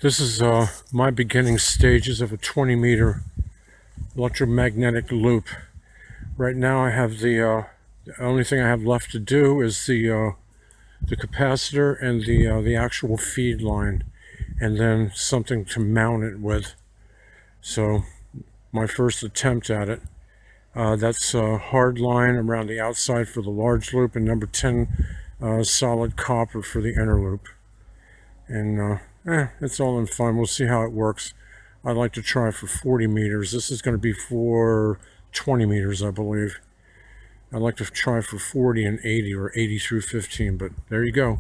This is my beginning stages of a 20-meter electromagnetic loop. Right now I have the only thing I have left to do is the capacitor and the actual feed line, and then something to mount it with. So my first attempt at it. That's a hard line around the outside for the large loop, and number 10 solid copper for the inner loop. And it's all in fun. We'll see how it works. I'd like to try for 40 meters. This is going to be for 20 meters, I believe. I'd like to try for 40 and 80, or 80 through 15, but there you go.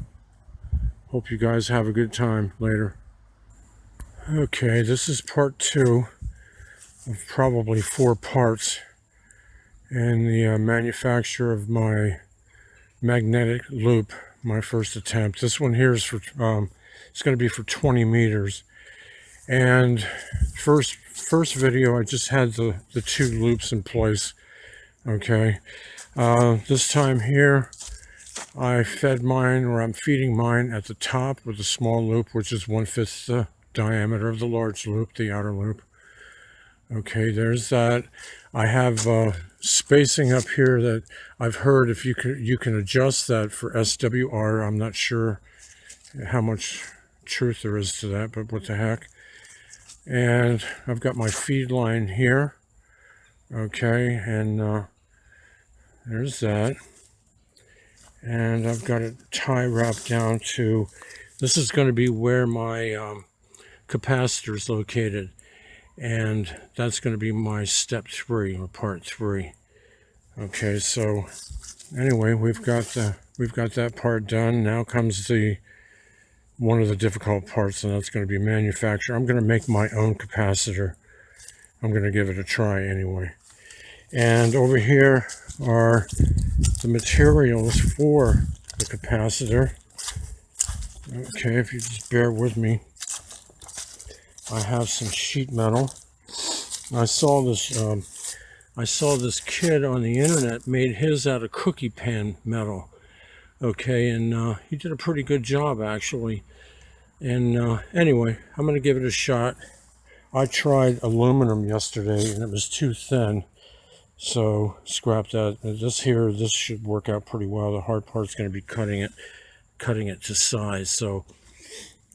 Hope you guys have a good time later. Okay, this is part 2 of probably 4 parts in the manufacture of my magnetic loop, my first attempt. This one here is for it's going to be for 20 meters. And first video, I just had the 2 loops in place. Okay, this time here I fed mine, or I'm feeding mine at the top with a small loop, which is 1/5 the diameter of the large loop, the outer loop. Okay, there's that. I have spacing up here that I've heard if you can adjust that for SWR. I'm not sure how much truth there is to that, but what the heck. And I've got my feed line here. Okay, and there's that. And I've got a tie wrapped down to, this is going to be where my capacitor is located. And that's going to be my step 3, or part 3. Okay, so anyway, we've got that part done. Now comes one of the difficult parts, and that's going to be manufacture. I'm going to make my own capacitor. I'm going to give it a try anyway. And over here are the materials for the capacitor. Okay, if you just bear with me. I have some sheet metal. I saw this kid on the internet made his out of cookie pan metal. Okay, and he did a pretty good job actually. And anyway, I'm going to give it a shot. I tried aluminum yesterday and it was too thin, so scrap that. This should work out pretty well. The hard part's going to be cutting it to size. So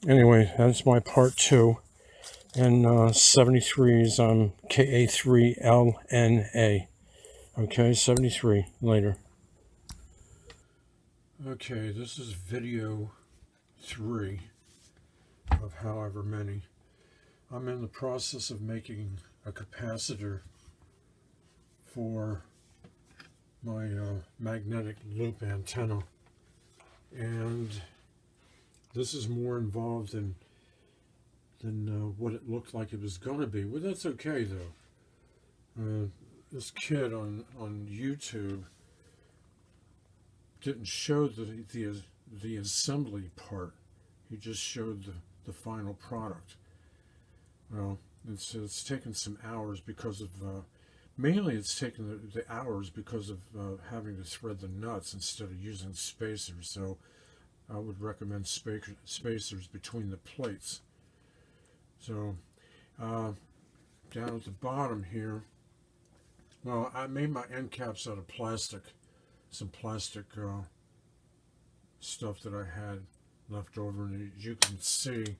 anyway, that's my part 2. And 73s on KA3LNA. Okay, 73 later. Okay, this is video 3 of however many. I'm in the process of making a capacitor for my magnetic loop antenna, and this is more involved than what it looked like it was going to be. Well, that's okay though. This kid on YouTube didn't show the assembly part. He just showed the final product. Well, it's taken some hours because of mainly it's taken the hours because of having to thread the nuts instead of using spacers. So I would recommend spacers between the plates. So down at the bottom here, well, I made my end caps out of plastic, some plastic stuff that I had left over, and as you can see,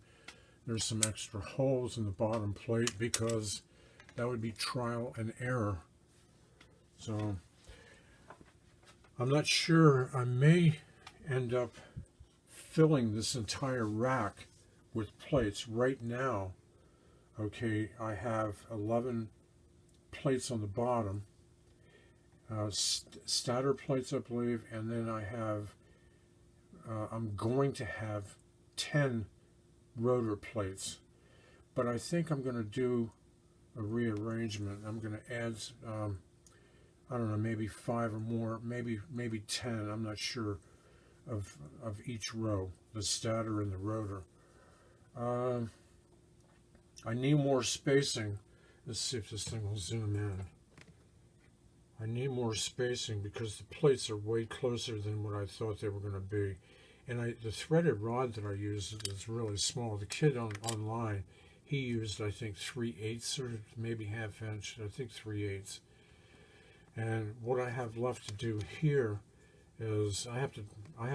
there's some extra holes in the bottom plate because that would be trial and error. So I'm not sure. I may end up filling this entire rack with plates. Right now, okay, I have 11 plates on the bottom, stator plates I believe, and then I have I'm going to have 10 rotor plates, but I think I'm going to do a rearrangement. I'm going to add I don't know, maybe 5 or more, maybe 10, I'm not sure, of each row, the stator and the rotor. I need more spacing. Let's see if this thing will zoom in. I need more spacing because the plates are way closer than what I thought they were going to be. And the threaded rod that I use is really small. The kid online, he used, I think, 3/8 or maybe ½ inch. I think 3/8. And what I have left to do here is I have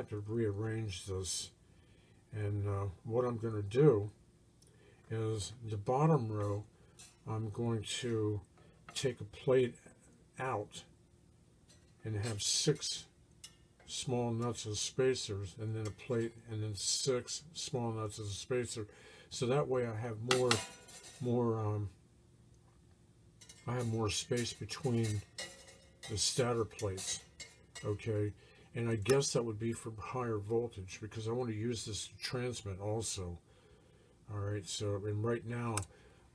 to rearrange this. And what I'm going to do is the bottom row, I'm going to take a plate out and have 6 small nuts as spacers, and then a plate, and then 6 small nuts as a spacer. So that way I have more space between the stator plates. Okay, and I guess that would be for higher voltage because I want to use this to transmit also. All right, so and right now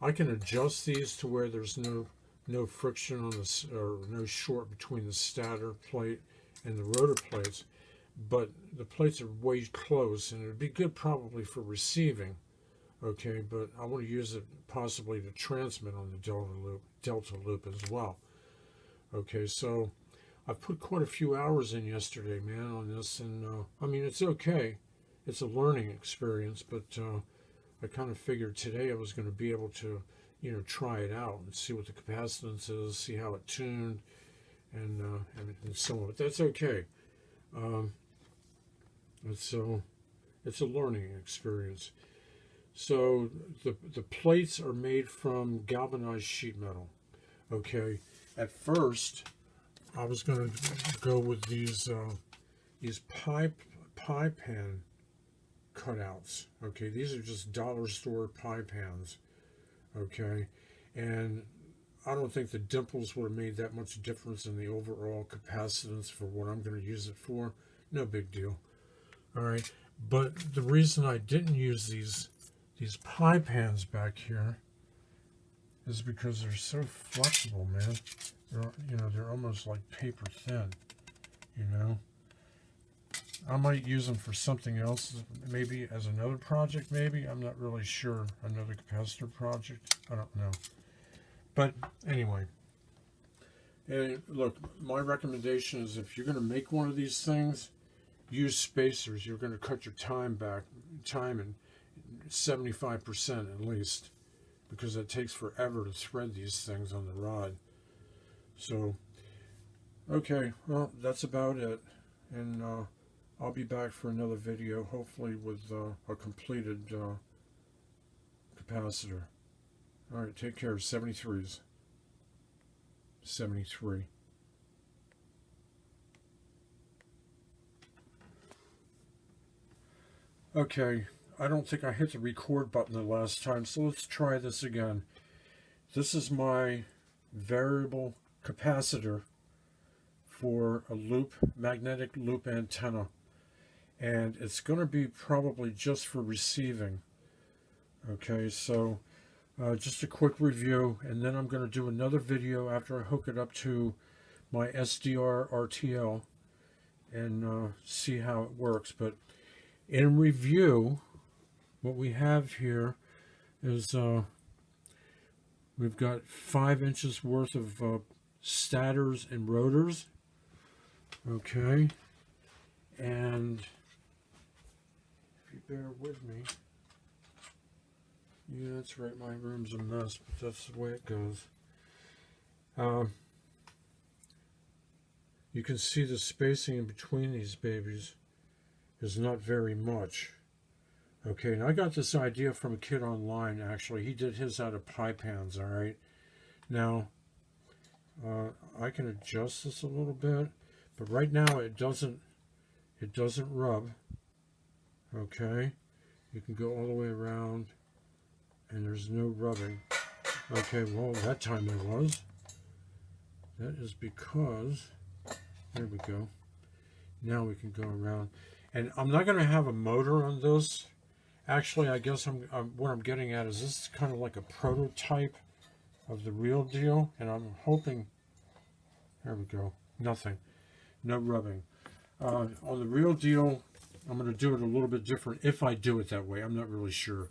I can adjust these to where there's no friction on this, or no short between the stator plate and the rotor plates, but the plates are way close, and it would be good probably for receiving. Okay, but I want to use it possibly to transmit on the delta loop as well. Okay, so I've put quite a few hours in yesterday, man, on this, and I mean, it's okay. It's a learning experience, but I kind of figured today I was going to be able to, try it out and see what the capacitance is, see how it tuned, and so on. But that's okay. It's a learning experience. So the plates are made from galvanized sheet metal. Okay. At first, I was going to go with these pie pan cutouts. Okay, these are just dollar store pie pans. Okay, and I don't think the dimples would have made that much difference in the overall capacitance for what I'm going to use it for. No big deal. All right, but the reason I didn't use these pie pans back here is because they're so flexible, man. They're almost like paper thin. I might use them for something else, maybe as another project, maybe. I'm not really sure. Another capacitor project. I don't know. But anyway. And look, my recommendation is if you're going to make one of these things, use spacers. You're going to cut your time in 75% at least, because it takes forever to thread these things on the rod. So, okay, well, that's about it. And I'll be back for another video, hopefully with a completed capacitor. All right, take care. 73s. 73. Okay, I don't think I hit the record button the last time, so let's try this again. This is my variable capacitor for a magnetic loop antenna, and it's going to be probably just for receiving. Okay, so just a quick review, and then I'm going to do another video after I hook it up to my SDR RTL and see how it works. But in review, what we have here is we've got 5 inches worth of stators and rotors. Okay, and if you bear with me, yeah, that's right, my room's a mess, but that's the way it goes. You can see the spacing in between these babies is not very much. Okay, and I got this idea from a kid online, actually. He did his out of pie pans, all right? Now, I can adjust this a little bit, but right now it doesn't rub. Okay, you can go all the way around, and there's no rubbing. Okay, well, that time there was. That is because, there we go. Now we can go around. And I'm not going to have a motor on this. Actually, I guess what I'm getting at is this is kind of like a prototype of the real deal, and I'm hoping, there we go, nothing, no rubbing. On the real deal, I'm going to do it a little bit different if I do it that way. I'm not really sure.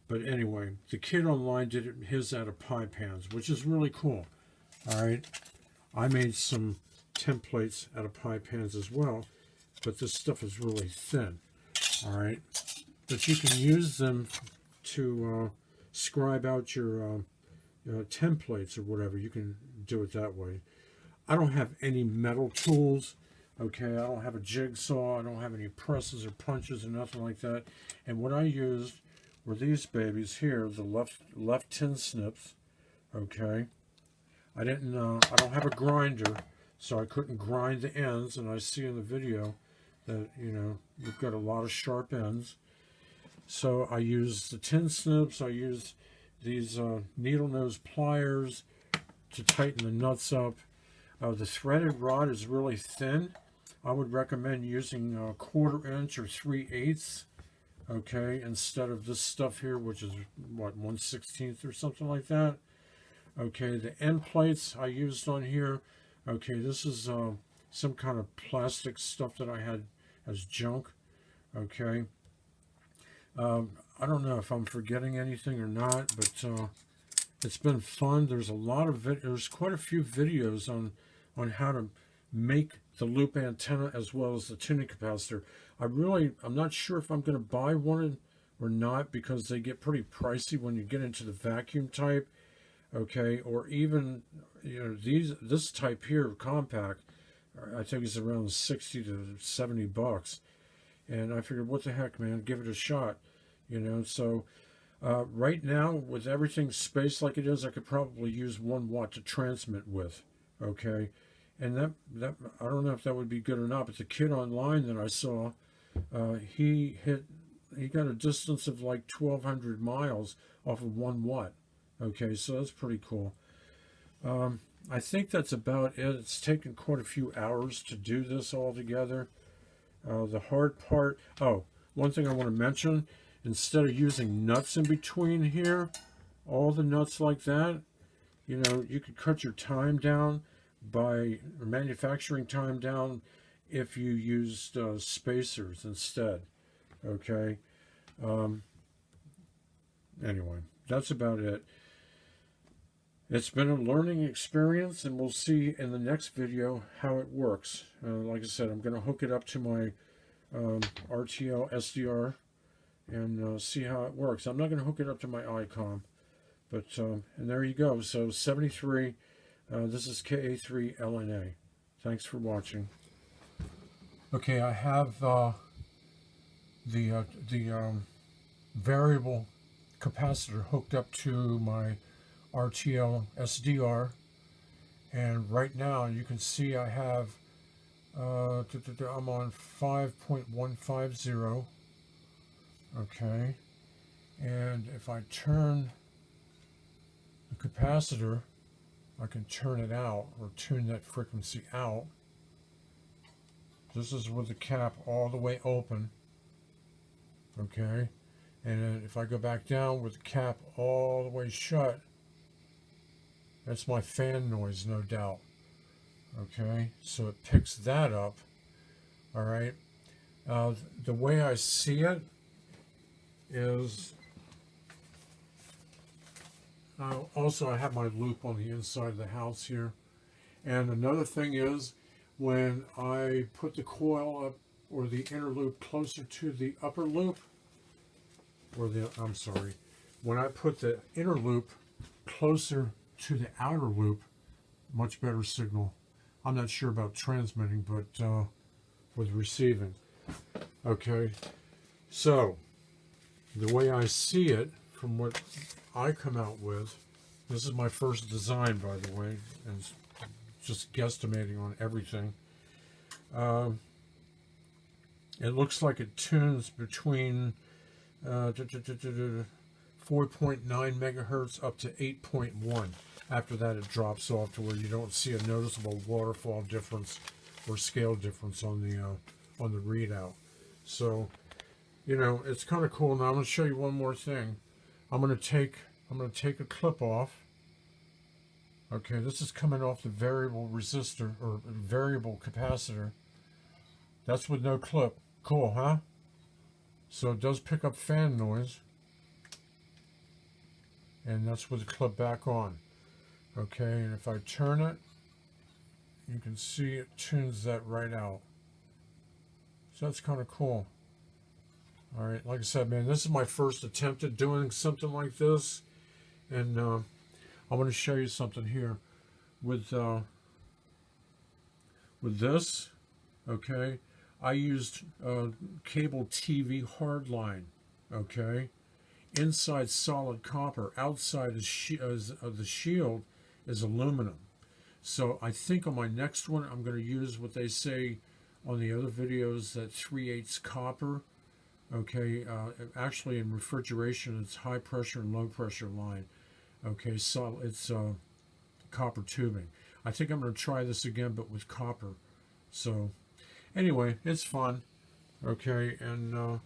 But anyway, the kid online did his out of pie pans, which is really cool. All right, I made some templates out of pie pans as well, but this stuff is really thin. All right, but you can use them to scribe out your templates or whatever. You can do it that way. I don't have any metal tools. Okay, I don't have a jigsaw. I don't have any presses or punches or nothing like that. And what I used were these babies here, the left tin snips. Okay, I didn't. I don't have a grinder, so I couldn't grind the ends. And I see in the video that you've got a lot of sharp ends. So I use the tin snips. I use these needle nose pliers to tighten the nuts up. The threaded rod is really thin. I would recommend using a 1/4 inch or 3/8, okay, instead of this stuff here, which is what, 1/16 or something like that. Okay, the end plates I used on here, okay, this is some kind of plastic stuff that I had as junk, okay. I don't know if I'm forgetting anything or not, but it's been fun. There's a lot of there's quite a few videos on how to make the loop antenna as well as the tuning capacitor. I'm not sure if I'm going to buy one or not, because they get pretty pricey when you get into the vacuum type, okay, or even this type here, compact, I think it's around 60 to 70 bucks. And I figured, what the heck, man, give it a shot, so right now, with everything spaced like it is, I could probably use 1 watt to transmit with, okay? And that I don't know if that would be good or not, but the kid online that I saw, he got a distance of like 1,200 miles off of 1 watt, okay? So that's pretty cool. I think that's about it. It's taken quite a few hours to do this all together. The hard part, one thing I want to mention, instead of using nuts in between here, all the nuts like that, you could cut your time down by manufacturing time down if you used spacers instead, okay. Anyway, that's about it. It's been a learning experience, and we'll see in the next video how it works. Like I said, I'm going to hook it up to my RTL SDR and see how it works. I'm not going to hook it up to my ICOM, but and there you go. So 73, this is KA3LNA. Thanks for watching. Okay, I have the variable capacitor hooked up to my RTL SDR, and right now you can see I have I'm on 5.150. Okay, and if I turn the capacitor, I can turn it out or tune that frequency out. This is with the cap all the way open. Okay, and if I go back down with the cap all the way shut, that's my fan noise, no doubt. Okay, so it picks that up. All right, the way I see it is, also I have my loop on the inside of the house here. And another thing is, when I put the coil up, or the inner loop, closer to the upper loop, when I put the inner loop closer to the outer loop, much better signal. I'm not sure about transmitting, but with receiving. Okay, so the way I see it, from what I come out with, this is my first design, by the way, and just guesstimating on everything. It looks like it tunes between 4.9 megahertz up to 8.1. After that, it drops off to where you don't see a noticeable waterfall difference or scale difference on the readout. So, it's kind of cool. Now I'm going to show you one more thing. I'm going to take a clip off. Okay, this is coming off the variable resistor, or variable capacitor. That's with no clip. Cool, huh? So it does pick up fan noise. And that's with the clip back on. Okay, and if I turn it, you can see it tunes that right out. So that's kind of cool. All right, like I said, man, this is my first attempt at doing something like this, and I want to show you something here with this. Okay, I used cable TV hardline. Okay, inside solid copper, outside the shield is aluminum. So I think on my next one, I'm going to use what they say on the other videos, that 3/8 copper. Okay, actually in refrigeration, it's high pressure and low pressure line. Okay, so it's copper tubing. I think I'm going to try this again, but with copper. So anyway, it's fun. Okay, and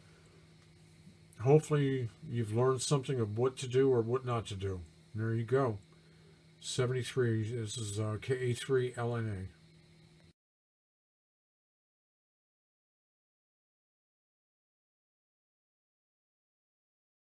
hopefully you've learned something of what to do or what not to do. There you go. 73. This is Ka3LNA.